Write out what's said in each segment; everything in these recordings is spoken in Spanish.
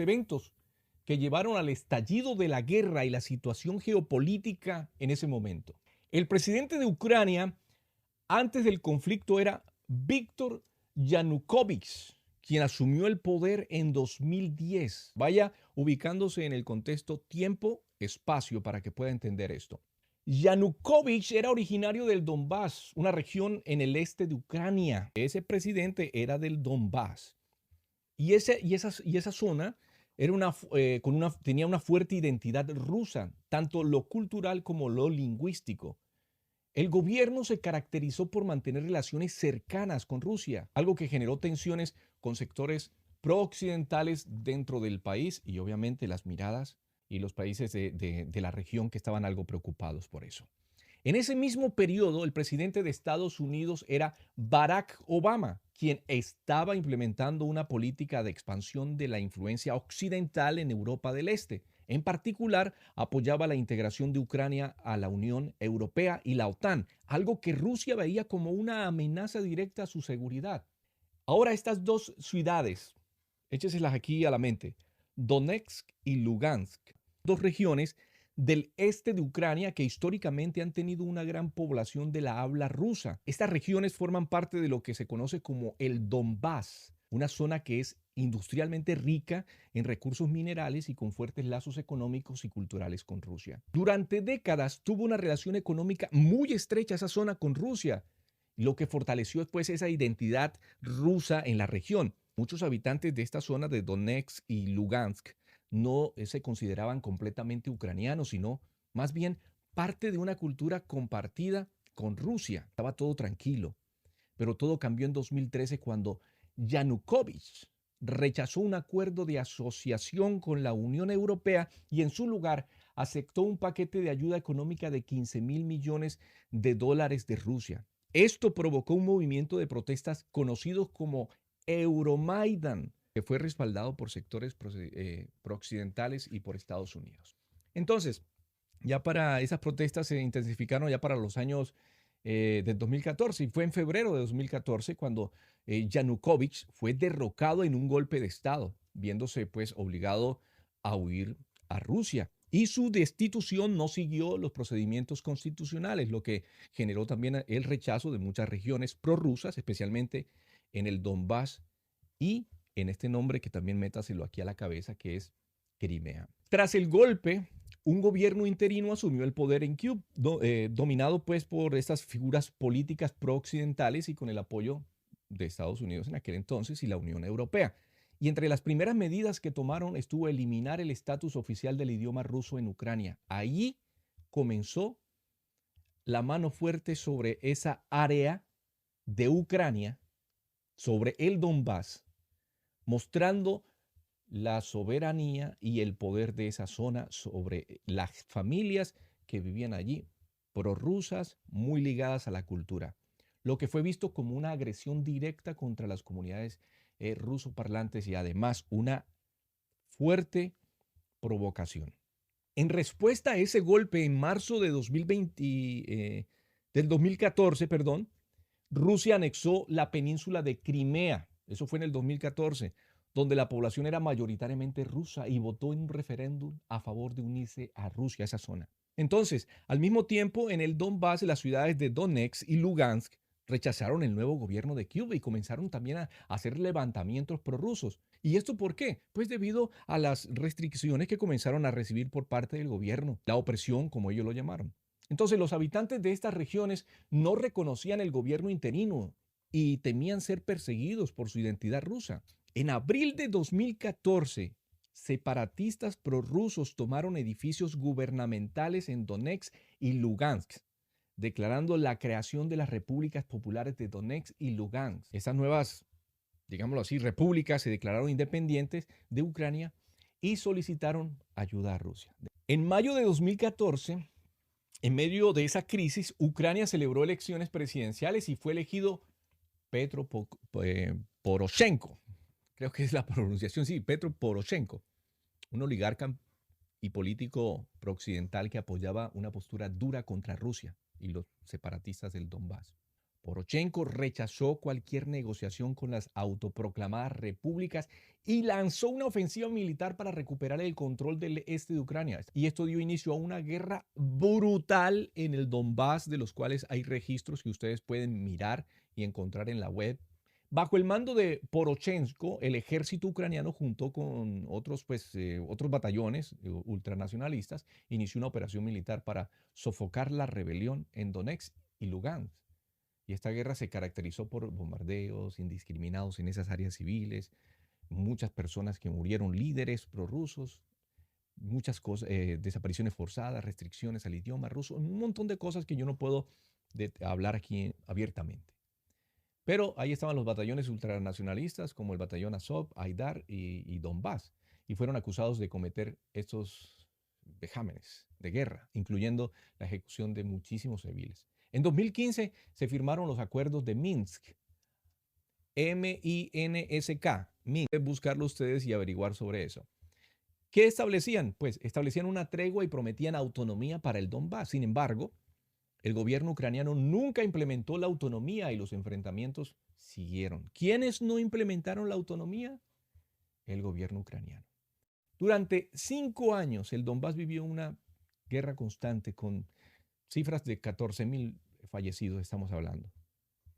eventos que llevaron al estallido de la guerra y la situación geopolítica en ese momento. El presidente de Ucrania antes del conflicto era Víctor Yanukovych, quien asumió el poder en 2010. Vaya ubicándose en el contexto tiempo-espacio para que pueda entender esto. Yanukovych era originario del Donbass, una región en el este de Ucrania. Ese presidente era del Donbass. Y esa zona era tenía una fuerte identidad rusa, tanto lo cultural como lo lingüístico. El gobierno se caracterizó por mantener relaciones cercanas con Rusia, algo que generó tensiones con sectores prooccidentales dentro del país y obviamente las miradas y los países de la región que estaban algo preocupados por eso. En ese mismo periodo, el presidente de Estados Unidos era Barack Obama, quien estaba implementando una política de expansión de la influencia occidental en Europa del Este. En particular, apoyaba la integración de Ucrania a la Unión Europea y la OTAN, algo que Rusia veía como una amenaza directa a su seguridad. Ahora estas dos ciudades, écheselas aquí a la mente, Donetsk y Lugansk, dos regiones del este de Ucrania que históricamente han tenido una gran población de la habla rusa. Estas regiones forman parte de lo que se conoce como el Donbass, una zona que es industrialmente rica en recursos minerales y con fuertes lazos económicos y culturales con Rusia. Durante décadas tuvo una relación económica muy estrecha esa zona con Rusia, lo que fortaleció después esa identidad rusa en la región. Muchos habitantes de esta zona de Donetsk y Lugansk no se consideraban completamente ucranianos, sino más bien parte de una cultura compartida con Rusia. Estaba todo tranquilo, pero todo cambió en 2013 cuando Yanukovych rechazó un acuerdo de asociación con la Unión Europea y en su lugar aceptó un paquete de ayuda económica de 15.000 millones de dólares de Rusia. Esto provocó un movimiento de protestas conocidos como Euromaidan, que fue respaldado por sectores prooccidentales y por Estados Unidos. Entonces, ya para esas protestas se intensificaron ya para los años del 2014 y fue en febrero de 2014 cuando Yanukovych fue derrocado en un golpe de Estado, viéndose pues obligado a huir a Rusia. Y su destitución no siguió los procedimientos constitucionales, lo que generó también el rechazo de muchas regiones prorrusas, especialmente en el Donbass y en este nombre que también métaselo aquí a la cabeza, que es Crimea. Tras el golpe, un gobierno interino asumió el poder en Kiev, dominado pues por estas figuras políticas prooccidentales y con el apoyo de Estados Unidos en aquel entonces y la Unión Europea. Y entre las primeras medidas que tomaron estuvo eliminar el estatus oficial del idioma ruso en Ucrania. Allí comenzó la mano fuerte sobre esa área de Ucrania, sobre el Donbass, mostrando la soberanía y el poder de esa zona sobre las familias que vivían allí, prorrusas, muy ligadas a la cultura, lo que fue visto como una agresión directa contra las comunidades rusoparlantes y además una fuerte provocación. En respuesta a ese golpe en marzo de 2014, perdón, Rusia anexó la península de Crimea. Eso fue en el 2014, donde la población era mayoritariamente rusa y votó en un referéndum a favor de unirse a Rusia, a esa zona. Entonces, al mismo tiempo, en el Donbass, las ciudades de Donetsk y Lugansk rechazaron el nuevo gobierno de Kiev y comenzaron también a hacer levantamientos prorrusos. ¿Y esto por qué? Pues debido a las restricciones que comenzaron a recibir por parte del gobierno, la opresión, como ellos lo llamaron. Entonces, los habitantes de estas regiones no reconocían el gobierno interino y temían ser perseguidos por su identidad rusa. En abril de 2014, separatistas prorrusos tomaron edificios gubernamentales en Donetsk y Lugansk, declarando la creación de las repúblicas populares de Donetsk y Lugansk. Estas nuevas, digámoslo así, repúblicas se declararon independientes de Ucrania y solicitaron ayuda a Rusia. En mayo de 2014, en medio de esa crisis, Ucrania celebró elecciones presidenciales y fue elegido Petro Poroshenko. Creo que es la pronunciación, sí, Petro Poroshenko, un oligarca y político prooccidental que apoyaba una postura dura contra Rusia y los separatistas del Donbass. Poroshenko rechazó cualquier negociación con las autoproclamadas repúblicas y lanzó una ofensiva militar para recuperar el control del este de Ucrania. Y esto dio inicio a una guerra brutal en el Donbass, de los cuales hay registros que ustedes pueden mirar y encontrar en la web. Bajo el mando de Poroshenko, el ejército ucraniano, junto con otros, otros batallones ultranacionalistas, inició una operación militar para sofocar la rebelión en Donetsk y Lugansk. Y esta guerra se caracterizó por bombardeos indiscriminados en esas áreas civiles, muchas personas que murieron, líderes prorrusos, muchas cosas, desapariciones forzadas, restricciones al idioma ruso, un montón de cosas que yo no puedo hablar aquí abiertamente. Pero ahí estaban los batallones ultranacionalistas como el batallón Azov, Aidar y Donbass, y fueron acusados de cometer estos vejámenes de guerra, incluyendo la ejecución de muchísimos civiles. En 2015 se firmaron los acuerdos de Minsk, M-I-N-S-K. Minsk. Pueden buscarlo ustedes y averiguar sobre eso. ¿Qué establecían? Pues establecían una tregua y prometían autonomía para el Donbass. Sin embargo, el gobierno ucraniano nunca implementó la autonomía y los enfrentamientos siguieron. ¿Quiénes no implementaron la autonomía? El gobierno ucraniano. Durante 5 años el Donbass vivió una guerra constante con cifras de 14,000 fallecidos, estamos hablando.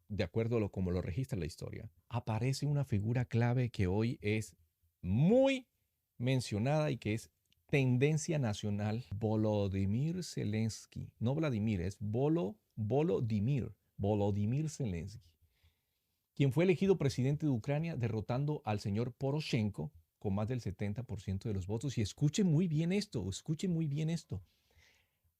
De acuerdo a como lo registra la historia, aparece una figura clave que hoy es muy mencionada y que es tendencia nacional, Volodymyr Zelensky. No Vladimir, es Volodymyr Zelensky, quien fue elegido presidente de Ucrania derrotando al señor Poroshenko con más del 70% de los votos. Y escuchen muy bien esto,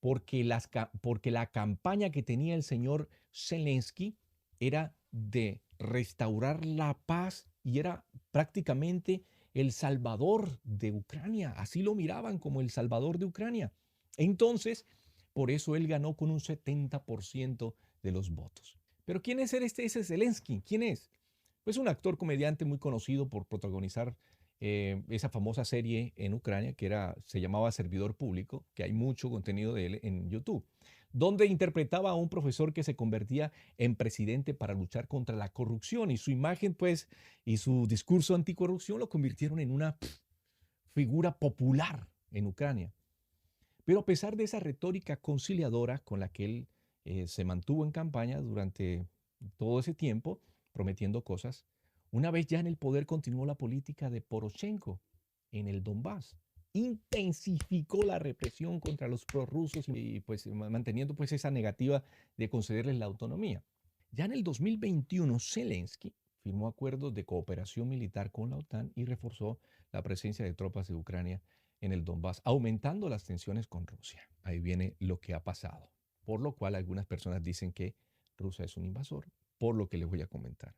porque la campaña que tenía el señor Zelensky era de restaurar la paz y era prácticamente el salvador de Ucrania. Así lo miraban, como el salvador de Ucrania. Entonces, por eso él ganó con un 70% de los votos. Pero ¿quién es ese Zelensky? ¿Quién es? Pues un actor comediante muy conocido por protagonizar esa famosa serie en Ucrania se llamaba Servidor Público, que hay mucho contenido de él en YouTube, donde interpretaba a un profesor que se convertía en presidente para luchar contra la corrupción, y su imagen, pues, y su discurso anticorrupción lo convirtieron en una figura popular en Ucrania. Pero a pesar de esa retórica conciliadora con la que él se mantuvo en campaña durante todo ese tiempo, prometiendo cosas, una vez ya en el poder continuó la política de Poroshenko en el Donbass. Intensificó la represión contra los prorrusos y pues manteniendo pues esa negativa de concederles la autonomía. Ya en el 2021, Zelensky firmó acuerdos de cooperación militar con la OTAN y reforzó la presencia de tropas de Ucrania en el Donbass, aumentando las tensiones con Rusia. Ahí viene lo que ha pasado, por lo cual algunas personas dicen que Rusia es un invasor, por lo que les voy a comentar.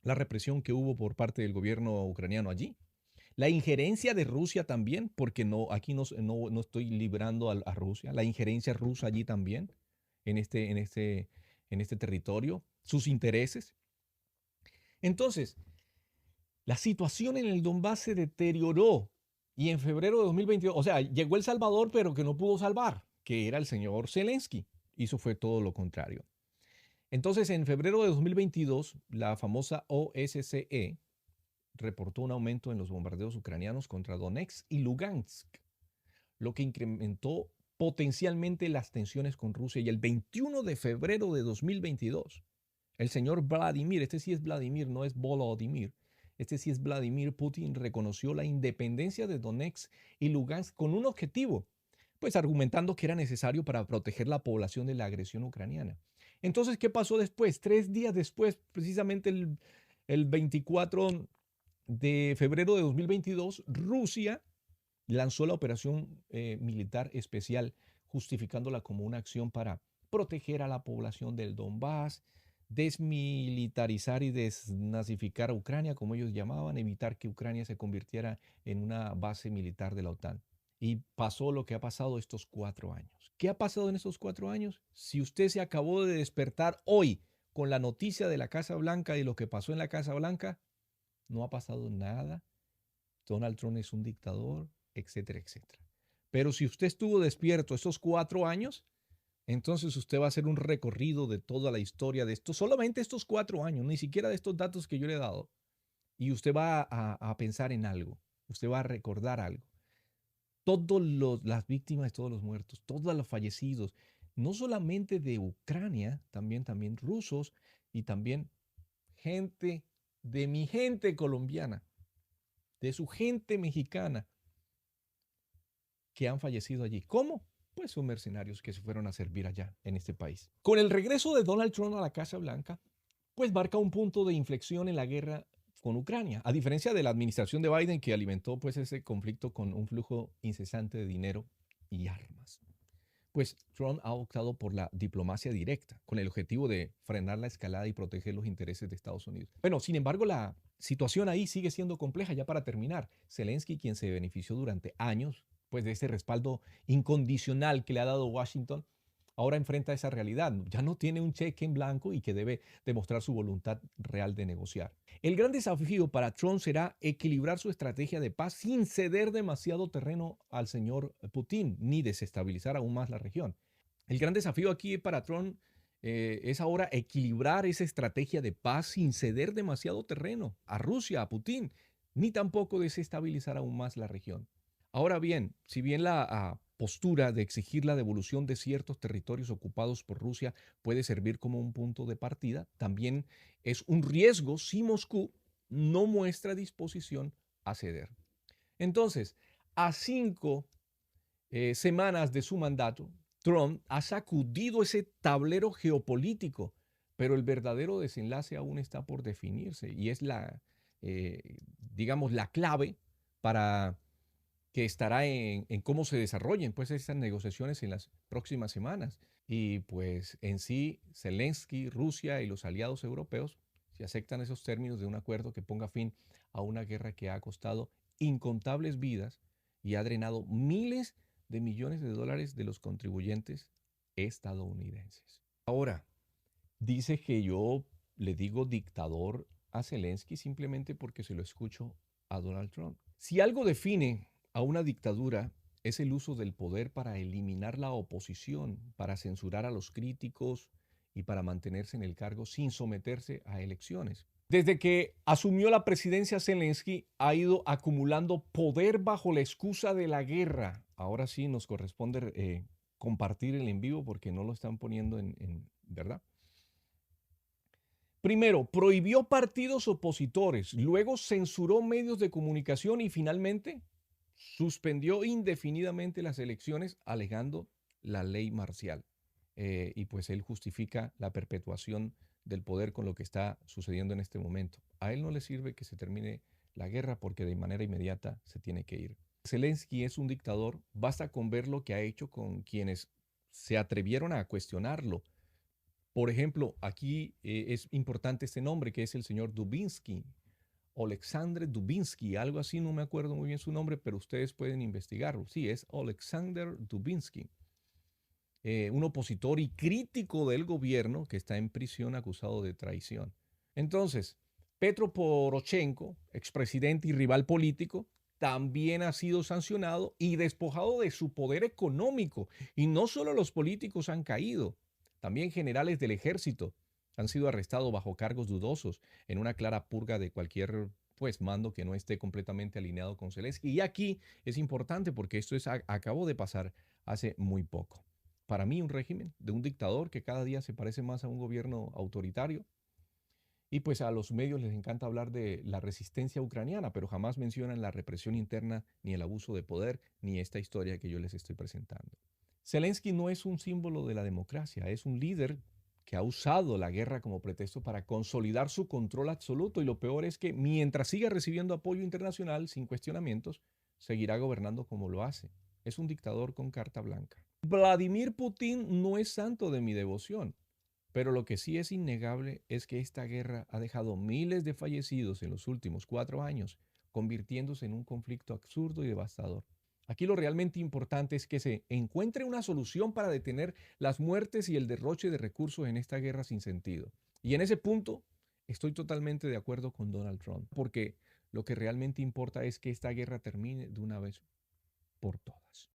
La represión que hubo por parte del gobierno ucraniano allí, la injerencia de Rusia también, porque aquí no estoy librando a Rusia, la injerencia rusa allí también, en este territorio, sus intereses. Entonces, la situación en el Donbass se deterioró y en febrero de 2022, o sea, llegó El Salvador, pero que no pudo salvar, que era el señor Zelensky. Y eso fue todo lo contrario. Entonces, en febrero de 2022, la famosa OSCE reportó un aumento en los bombardeos ucranianos contra Donetsk y Lugansk, lo que incrementó potencialmente las tensiones con Rusia. Y el 21 de febrero de 2022, el señor Vladimir, este sí es Vladimir, no es Volodymyr, este sí es Vladimir Putin, reconoció la independencia de Donetsk y Lugansk con un objetivo, pues argumentando que era necesario para proteger la población de la agresión ucraniana. Entonces, ¿qué pasó después? 3 días después, precisamente el 24 de febrero de 2022, Rusia lanzó la operación militar especial, justificándola como una acción para proteger a la población del Donbass, desmilitarizar y desnazificar a Ucrania, como ellos llamaban, evitar que Ucrania se convirtiera en una base militar de la OTAN. Y pasó lo que ha pasado estos 4 años. ¿Qué ha pasado en estos 4 años? Si usted se acabó de despertar hoy con la noticia de la Casa Blanca y lo que pasó en la Casa Blanca, no ha pasado nada. Donald Trump es un dictador, etcétera, etcétera. Pero si usted estuvo despierto estos 4 años, Entonces usted va a hacer un recorrido de toda la historia de esto, solamente estos 4 años, ni siquiera de estos datos que yo le he dado. Y usted va a pensar en algo, usted va a recordar algo. Todas las víctimas, todos los muertos, todos los fallecidos, no solamente de Ucrania, también rusos y también gente de mi gente colombiana, de su gente mexicana que han fallecido allí. ¿Cómo? Pues son mercenarios que se fueron a servir allá en este país. Con el regreso de Donald Trump a la Casa Blanca, pues marca un punto de inflexión en la guerra con Ucrania, a diferencia de la administración de Biden que alimentó pues ese conflicto con un flujo incesante de dinero y armas. Pues Trump ha optado por la diplomacia directa, con el objetivo de frenar la escalada y proteger los intereses de Estados Unidos. Bueno, sin embargo, la situación ahí sigue siendo compleja. Ya para terminar, Zelensky, quien se benefició durante años pues, de ese respaldo incondicional que le ha dado Washington, ahora enfrenta esa realidad. Ya no tiene un cheque en blanco y que debe demostrar su voluntad real de negociar. El gran desafío para Trump será equilibrar su estrategia de paz sin ceder demasiado terreno al señor Putin ni desestabilizar aún más la región. El gran desafío aquí para Trump es ahora equilibrar esa estrategia de paz sin ceder demasiado terreno a Rusia, a Putin, ni tampoco desestabilizar aún más la región. Ahora bien, si bien la postura de exigir la devolución de ciertos territorios ocupados por Rusia puede servir como un punto de partida, también es un riesgo si Moscú no muestra disposición a ceder. Entonces, a 5 semanas de su mandato, Trump ha sacudido ese tablero geopolítico, pero el verdadero desenlace aún está por definirse y es digamos, la clave para que estará en cómo se desarrollen pues estas negociaciones en las próximas semanas. Y pues en sí, Zelensky, Rusia y los aliados europeos, si aceptan esos términos de un acuerdo que ponga fin a una guerra que ha costado incontables vidas y ha drenado miles de millones de dólares de los contribuyentes estadounidenses. Ahora, dice que yo le digo dictador a Zelensky simplemente porque se lo escucho a Donald Trump. Si algo define a una dictadura es el uso del poder para eliminar la oposición, para censurar a los críticos y para mantenerse en el cargo sin someterse a elecciones. Desde que asumió la presidencia, Zelensky ha ido acumulando poder bajo la excusa de la guerra. Ahora sí nos corresponde compartir el en vivo porque no lo están poniendo ¿verdad? Primero, prohibió partidos opositores, luego censuró medios de comunicación y finalmente suspendió indefinidamente las elecciones alegando la ley marcial. Y pues él justifica la perpetuación del poder con lo que está sucediendo en este momento. A él no le sirve que se termine la guerra porque de manera inmediata se tiene que ir. Zelensky es un dictador, basta con ver lo que ha hecho con quienes se atrevieron a cuestionarlo. Por ejemplo, aquí es importante este nombre que es el señor Dubinsky, Alexander Dubinsky, algo así, no me acuerdo muy bien su nombre, pero ustedes pueden investigarlo. Sí, es Alexander Dubinsky, un opositor y crítico del gobierno que está en prisión acusado de traición. Entonces, Petro Poroshenko, expresidente y rival político, también ha sido sancionado y despojado de su poder económico. Y no solo los políticos han caído, también generales del ejército han sido arrestados bajo cargos dudosos en una clara purga de cualquier pues mando que no esté completamente alineado con Zelensky. Y aquí es importante porque esto acabó de pasar hace muy poco. Para mí un régimen de un dictador que cada día se parece más a un gobierno autoritario. Y pues a los medios les encanta hablar de la resistencia ucraniana, pero jamás mencionan la represión interna, ni el abuso de poder, ni esta historia que yo les estoy presentando. Zelensky no es un símbolo de la democracia, es un líder que ha usado la guerra como pretexto para consolidar su control absoluto y lo peor es que mientras siga recibiendo apoyo internacional sin cuestionamientos, seguirá gobernando como lo hace. Es un dictador con carta blanca. Vladimir Putin no es santo de mi devoción, pero lo que sí es innegable es que esta guerra ha dejado miles de fallecidos en los últimos 4 años, convirtiéndose en un conflicto absurdo y devastador. Aquí lo realmente importante es que se encuentre una solución para detener las muertes y el derroche de recursos en esta guerra sin sentido. Y en ese punto estoy totalmente de acuerdo con Donald Trump, porque lo que realmente importa es que esta guerra termine de una vez por todas.